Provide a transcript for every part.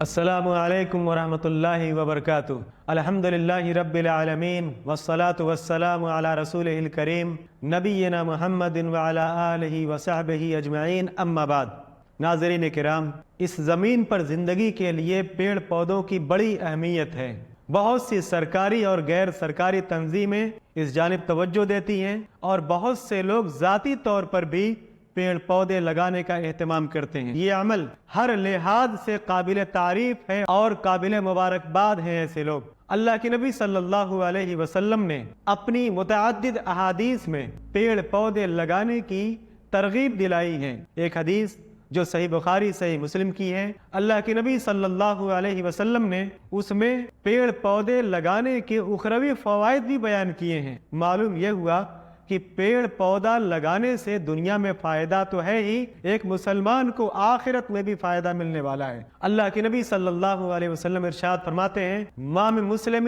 السلام علیکم ورحمۃ اللہ وبرکاتہ۔ الحمدللہ رب العالمین والصلاة والسلام علی رسولہ الکریم نبینا محمد وعلی آلہ وصحبہ اجمعین، اما بعد۔ ناظرین کرام، اس زمین پر زندگی کے لیے پیڑ پودوں کی بڑی اہمیت ہے۔ بہت سی سرکاری اور غیر سرکاری تنظیمیں اس جانب توجہ دیتی ہیں اور بہت سے لوگ ذاتی طور پر بھی پیڑ پودے لگانے کا اہتمام کرتے ہیں۔ یہ عمل ہر لحاظ سے قابل تعریف ہے اور قابل مبارکباد ہیں ایسے لوگ۔ اللہ کے نبی صلی اللہ علیہ وسلم نے اپنی متعدد احادیث میں پیڑ پودے لگانے کی ترغیب دلائی ہے۔ ایک حدیث جو صحیح بخاری صحیح مسلم کی ہے، اللہ کے نبی صلی اللہ علیہ وسلم نے اس میں پیڑ پودے لگانے کے اخروی فوائد بھی بیان کیے ہیں۔ معلوم یہ ہوا کہ پیڑ پودا لگانے سے دنیا میں فائدہ تو ہے ہی، ایک مسلمان کو آخرت میں بھی فائدہ ملنے والا ہے۔ اللہ کے نبی صلی اللہ علیہ وسلم ارشاد فرماتے ہیں، ما من مسلم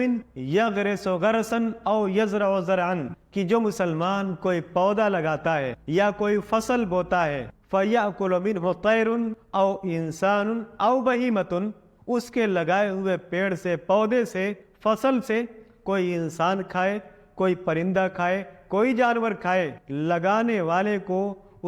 یغرس غرسا او یزرع زرعا، کہ جو مسلمان کوئی پودا لگاتا ہے یا کوئی فصل بوتا ہے، فَيَأْكُلُ مِنْهُ طَيْرٌ أَوْ إِنسَانٌ أَوْ بَهِيمَةٌ، اس کے لگائے ہوئے پیڑ سے، پودے سے، فصل سے کوئی انسان کھائے، کوئی پرندہ کھائے، کوئی جانور کھائے، لگانے والے کو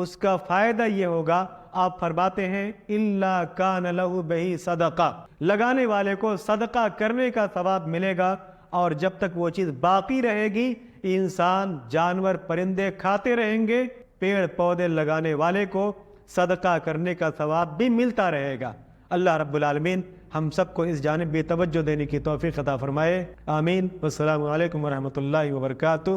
اس کا فائدہ یہ ہوگا، آپ فرماتے ہیں إِلَّا كَانَ لَهُ بِهِ صَدَقَةٌ، لگانے والے کو صدقہ کرنے کا ثواب ملے گا، اور جب تک وہ چیز باقی رہے گی انسان، جانور، پرندے کھاتے رہیں گے، پیڑ پودے لگانے والے کو صدقہ کرنے کا ثواب بھی ملتا رہے گا۔ اللہ رب العالمین ہم سب کو اس جانب بھی توجہ دینے کی توفیق عطا فرمائے، آمین۔ والسلام علیکم ورحمۃ اللہ وبرکاتہ۔